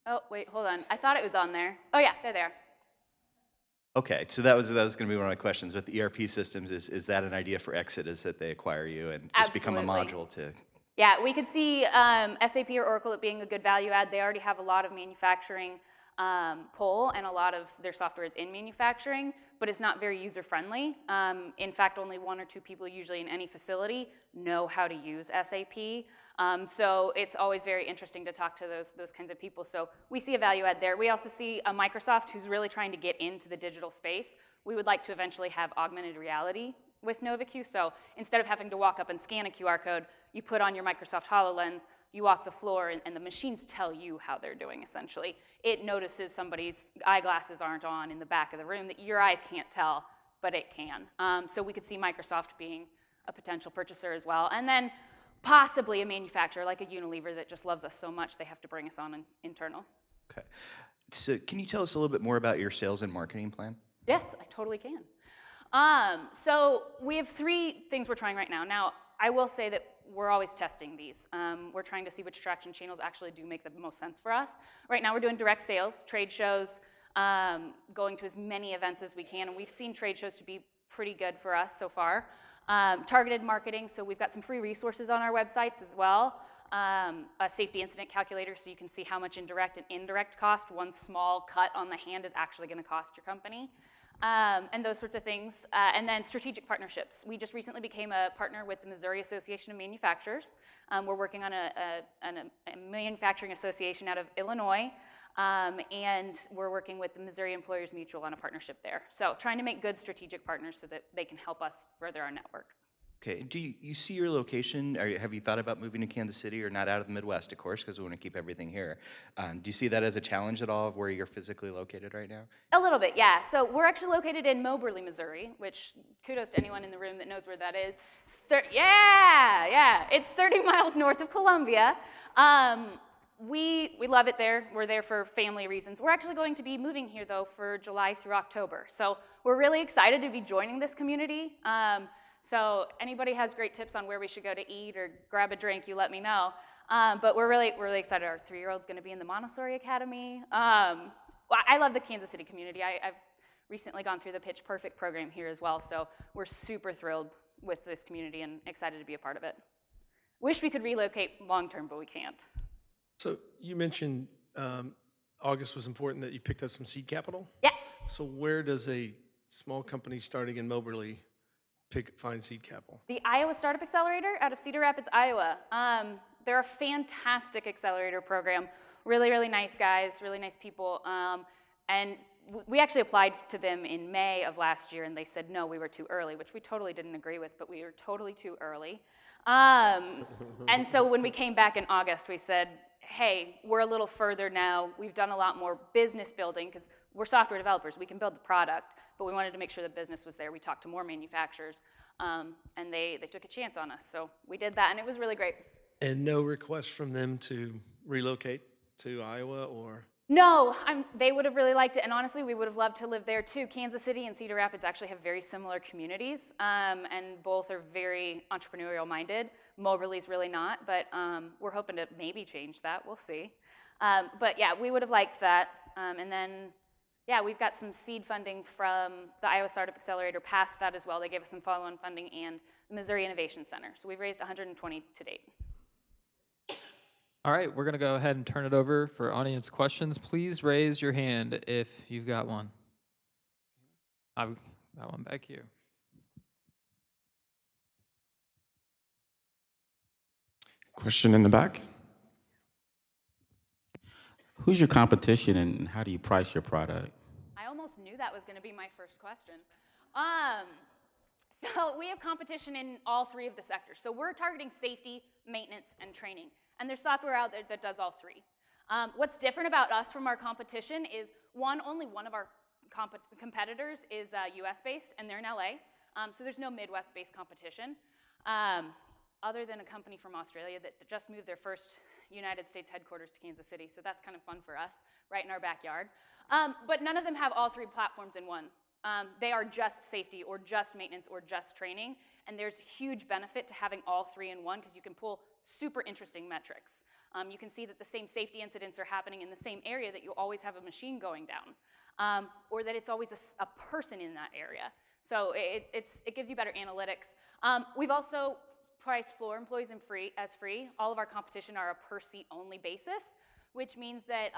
Oh, wait, hold on. I thought it was on there. Oh yeah, they're there. Okay, so that was going to be one of my questions with the ERP systems. Is that an idea for exit? Is that they acquire you and just become a module to? Yeah, we could see SAP or Oracle it being a good value add. They already have a lot of manufacturing pull, and a lot of their software is in manufacturing, but it's not very user-friendly. In fact, only 1 or 2 people usually in any facility know how to use SAP. So it's always very interesting to talk to those kinds of people. So we see a value add there. We also see a Microsoft who's really trying to get into the digital space. We would like to eventually have augmented reality with NovaQ. So instead of having to walk up and scan a QR code, you put on your Microsoft HoloLens, you walk the floor, and the machines tell you how they're doing, essentially. It notices somebody's eyeglasses aren't on in the back of the room that your eyes can't tell, but it can. So we could see Microsoft being a potential purchaser as well. And then possibly a manufacturer like a Unilever that just loves us so much they have to bring us on an internal. Okay. So can you tell us a little bit more about your sales and marketing plan? Yes, I totally can. So we have 3 things we're trying right now. Now, I will say that we're always testing these. We're trying to see which traction channels actually do make the most sense for us. Right now we're doing direct sales, trade shows, going to as many events as we can, and we've seen trade shows to be pretty good for us so far. Targeted marketing, so we've got some free resources on our websites as well. A safety incident calculator, so you can see how much indirect and indirect cost one small cut on the hand is actually going to cost your company. And those sorts of things. And then strategic partnerships. We just recently became a partner with the Missouri Association of Manufacturers. We're working on a manufacturing association out of Illinois, and we're working with the Missouri Employers Mutual on a partnership there. So trying to make good strategic partners so that they can help us further our network. Okay, do you see your location, or have you thought about moving to Kansas City, or not out of the Midwest, of course, because we want to keep everything here. Do you see that as a challenge at all of where you're physically located right now? A little bit, yeah. So we're actually located in Moberly, Missouri, which kudos to anyone in the room that knows where that is. Yeah, it's 30 miles north of Columbia. We love it there. We're there for family reasons. We're actually going to be moving here, though, for July through October. So we're really excited to be joining this community. So anybody has great tips on where we should go to eat or grab a drink, you let me know. But we're really excited. Our 3-year-old's going to be in the Montessori Academy. Well, I love the Kansas City community. I've recently gone through the Pitch Perfect program here as well, so we're super thrilled with this community and excited to be a part of it. Wish we could relocate long-term, but we can't. So you mentioned August was important that you picked up some seed capital? Yeah. So where does a small company starting in Moberly find seed capital? The Iowa Startup Accelerator out of Cedar Rapids, Iowa. They're a fantastic accelerator program. Really nice guys, really nice people. And we actually applied to them in May of last year, and they said, no, we were too early, which we totally didn't agree with, but we were totally too early. And so when we came back in August, we said, hey, we're a little further now. We've done a lot more business building, because we're software developers. We can build the product, but we wanted to make sure the business was there. We talked to more manufacturers, and they took a chance on us. So we did that, and it was really great. And no request from them to relocate to Iowa, or? No, they would have really liked it, and honestly, we would have loved to live there too. Kansas City and Cedar Rapids actually have very similar communities, and both are very entrepreneurial minded. Moberly's really not, but we're hoping to maybe change that. We'll see. But yeah, we would have liked that. And then, yeah, we've got some seed funding from the Iowa Startup Accelerator past that as well. They gave us some follow-on funding and the Missouri Innovation Center. So we've raised $120 to date. All right, we're going to go ahead and turn it over for audience questions. Please raise your hand if you've got one. I've got one back here. Question in the back. Who's your competition and how do you price your product? I almost knew that was going to be my first question. So we have competition in all 3 of the sectors. So we're targeting safety, maintenance, and training. And there's software out there that does all 3. What's different about us from our competition is, only one of our competitors is US-based, and they're in LA. So there's no Midwest-based competition, other than a company from Australia that just moved their first United States headquarters to Kansas City. So that's kind of fun for us, right in our backyard. But none of them have all 3 platforms in one. They are just safety or just maintenance or just training. And there's huge benefit to having all 3 in one, because you can pull super interesting metrics. You can see that the same safety incidents are happening in the same area, that you always have a machine going down, or that it's always a person in that area. So it gives you better analytics. We've also priced floor employees as free. All of our competition are a per seat only basis. which means that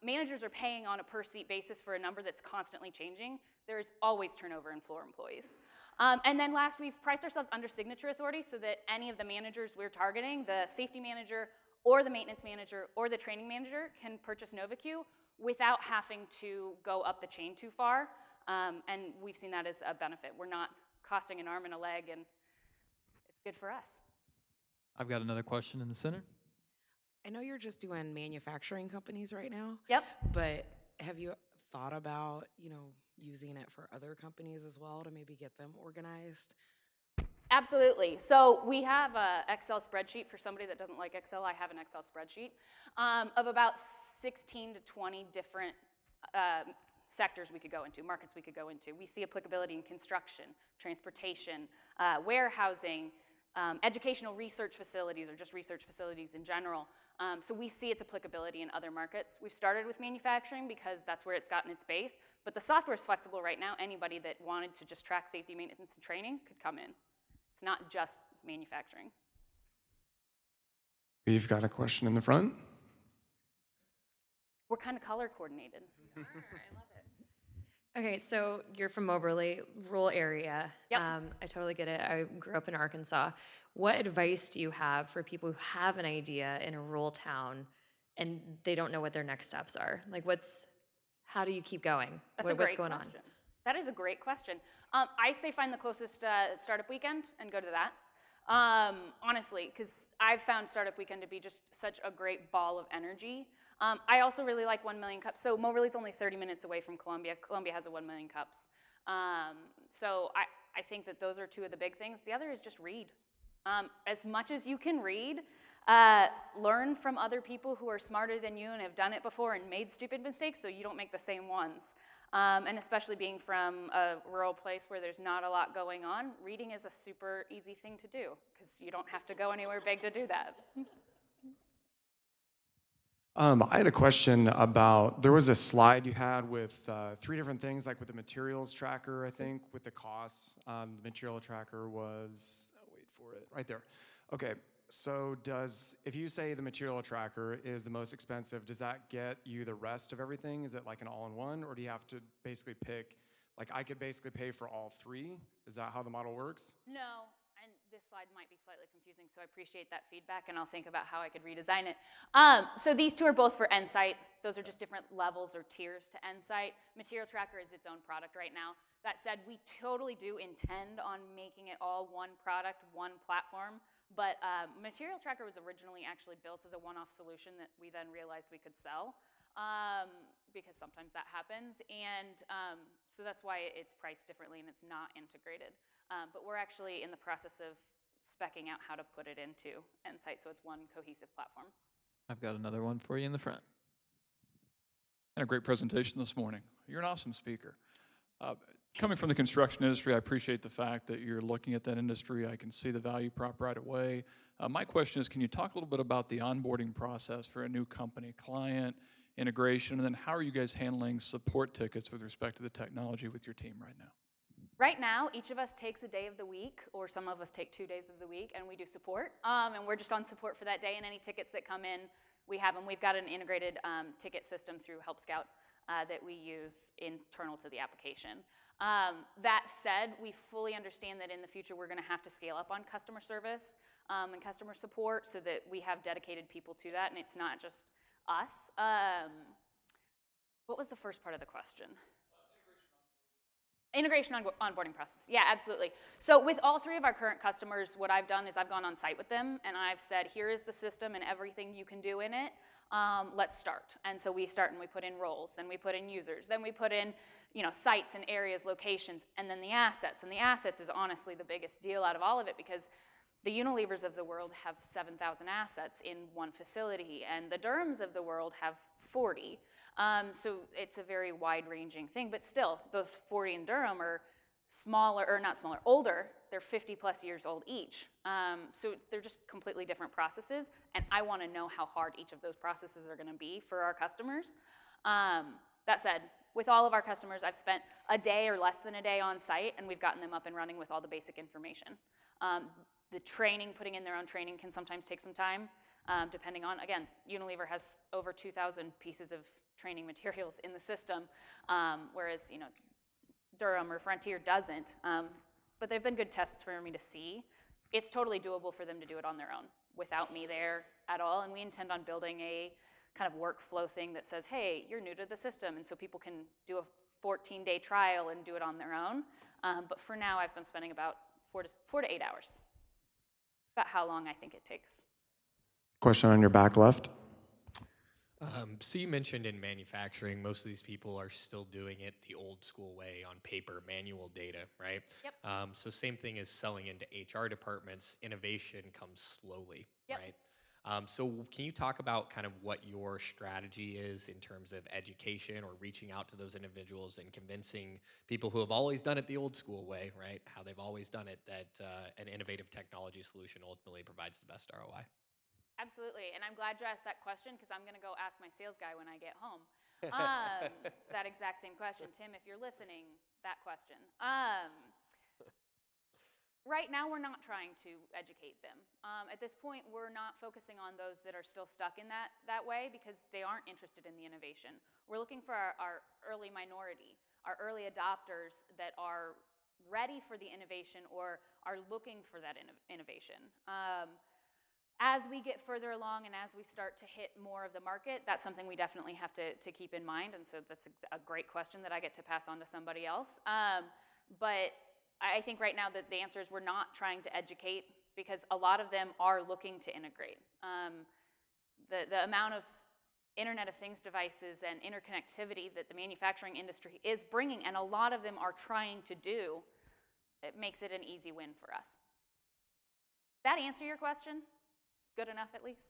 managers are paying on a per seat basis for a number that's constantly changing. There is always turnover in floor employees. And then last, we've priced ourselves under signature authority so that any of the managers we're targeting, the safety manager or the maintenance manager or the training manager, can purchase NovaQ without having to go up the chain too far. And we've seen that as a benefit. We're not costing an arm and a leg, and it's good for us. I've got another question in the center. I know you're just doing manufacturing companies right now. Yep. But have you thought about, using it for other companies as well to maybe get them organized? Absolutely. So we have an Excel spreadsheet. For somebody that doesn't like Excel, I have an Excel spreadsheet of about 16 to 20 different sectors we could go into, markets we could go into. We see applicability in construction, transportation, warehousing, educational research facilities, or just research facilities in general. So we see its applicability in other markets. We've started with manufacturing because that's where it's gotten its base, but the software is flexible right now. Anybody that wanted to just track safety, maintenance, and training could come in. It's not just manufacturing. We've got a question in the front. We're kind of color coordinated. I love it. Okay, so you're from Moberly, rural area. Yep. I totally get it. I grew up in Arkansas. What advice do you have for people who have an idea in a rural town and they don't know what their next steps are? Like, how do you keep going? That's What's going on? That is a great question. I say find the closest startup weekend and go to that. Honestly, because I've found Startup Weekend to be just such a great ball of energy. I also really like 1 Million Cups. So Moberly's only 30 minutes away from Columbia. Columbia has a 1 Million Cups. So I think that those are two of the big things. The other is just read. As much as you can read, learn from other people who are smarter than you and have done it before and made stupid mistakes so you don't make the same ones. And especially being from a rural place where there's not a lot going on, reading is a super easy thing to do because you don't have to go anywhere big to do that. I had a question about, there was a slide you had with 3 different things, like with the materials tracker, I think, with the costs. The material tracker was, wait for it, right there. Okay, so if you say the material tracker is the most expensive, does that get you the rest of everything? Is it like an all-in-one, or do you have to basically pick, like I could basically pay for all 3? Is that how the model works? No, and this slide might be slightly confusing, so I appreciate that feedback, and I'll think about how I could redesign it. So these two are both for Ensight. Those are just different levels or tiers to Ensight. Material Tracker is its own product right now. That said, we totally do intend on making it all one product, one platform, but Material Tracker was originally actually built as a one-off solution that we then realized we could sell, because sometimes that happens, and so that's why it's priced differently and it's not integrated. But we're actually in the process of speccing out how to put it into Ensight so it's one cohesive platform. I've got another one for you in the front. And a great presentation this morning. You're an awesome speaker. Coming from the construction industry, I appreciate the fact that you're looking at that industry. I can see the value prop right away. My question is, can you talk a little bit about the onboarding process for a new company, client, integration, and then how are you guys handling support tickets with respect to the technology with your team right now? Right now, each of us takes a day of the week, or some of us take 2 days of the week, and we do support. And we're just on support for that day, and any tickets that come in, we have them. We've got an integrated ticket system through Help Scout that we use internal to the application. That said, we fully understand that in the future we're going to have to scale up on customer service and customer support so that we have dedicated people to that, and it's not just us. What was the first part of the question? Integration onboarding process. Yeah, absolutely. So with all 3 of our current customers, what I've done is I've gone on site with them and I've said, here is the system and everything you can do in it. Let's start. And so we start and we put in roles, then we put in users, then we put in, sites and areas, locations, and then the assets. And the assets is honestly the biggest deal out of all of it because the Unilevers of the world have 7,000 assets in one facility, and the Durhams of the world have 40. So it's a very wide-ranging thing, but still, those 40 in Durham are older. They're 50 plus years old each. So they're just completely different processes, and I want to know how hard each of those processes are going to be for our customers. That said, with all of our customers, I've spent a day or less than a day on site, and we've gotten them up and running with all the basic information. The training, putting in their own training can sometimes take some time. depending on, again, Unilever has over 2,000 pieces of training materials in the system, whereas, you know, Durham or Frontier doesn't. But they've been good tests for me to see. It's totally doable for them to do it on their own without me there at all. And we intend on building a kind of workflow thing that says, hey, you're new to the system. And so people can do a 14-day trial and do it on their own. But for now, I've been spending about 4 to 8 hours. About how long I think it takes. Question on your back left. So you mentioned in manufacturing, most of these people are still doing it the old school way on paper, manual data, right? Yep. So same thing as selling into HR departments, innovation comes slowly, Yep. right? So can you talk about kind of what your strategy is in terms of education or reaching out to those individuals and convincing people who have always done it the old school way, right? How they've always done it, that an innovative technology solution ultimately provides the best ROI. Absolutely, and I'm glad you asked that question because I'm going to go ask my sales guy when I get home. That exact same question. Tim, if you're listening, that question. Right now, we're not trying to educate them. At this point, we're not focusing on those that are still stuck in that way because they aren't interested in the innovation. We're looking for our early minority, our early adopters that are ready for the innovation or are looking for that innovation. As we get further along and as we start to hit more of the market, that's something we definitely have to keep in mind. And so that's a great question that I get to pass on to somebody else. But I think right now that the answer is we're not trying to educate because a lot of them are looking to integrate. The amount of Internet of Things devices and interconnectivity that the manufacturing industry is bringing, and a lot of them are trying to do, it makes it an easy win for us. That answer your question? Good enough, at least?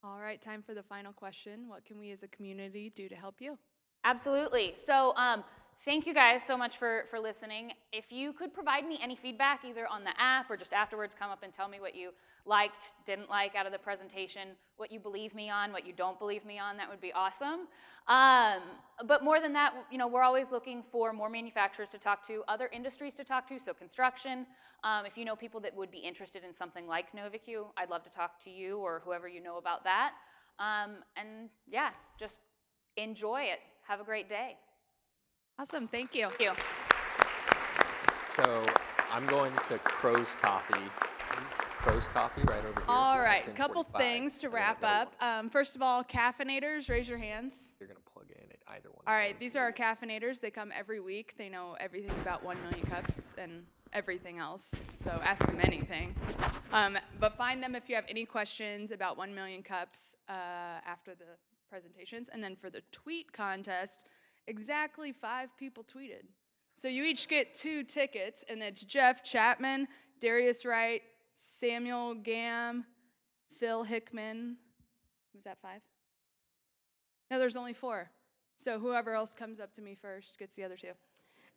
All right, time for the final question. What can we as a community do to help you? Absolutely. So thank you guys so much for listening. If you could provide me any feedback, either on the app or just afterwards, come up and tell me what you liked, didn't like out of the presentation, what you believe me on, what you don't believe me on, that would be awesome. But more than that, you know, we're always looking for more manufacturers to talk to, other industries to talk to, so construction. If you know people that would be interested in something like NovaQ, I'd love to talk to you or whoever you know about that. And yeah, just enjoy it. Have a great day. Awesome, thank you. Thank you. So I'm going to Crow's Coffee. Crow's Coffee right over here. All right, a 10:45. couple things to And then wrap another up. one. First of all, caffeinators, raise your hands. You're going to plug in at either one. All right, these are our caffeinators. They come every week. They know everything about 1 million cups and everything else, so ask them anything. But find them if you have any questions about 1 million cups after the presentations. And then for the tweet contest, exactly 5 people tweeted. So you each get 2 tickets, and it's Jeff Chapman, Darius Wright, Samuel Gam, Phil Hickman. Was that 5? No, there's only 4. So whoever else comes up to me first gets the other 2.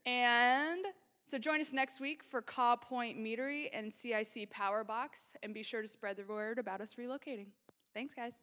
And so join us next week for Caw Point Meadery and CIC Power Box, and be sure to spread the word about us relocating. Thanks, guys.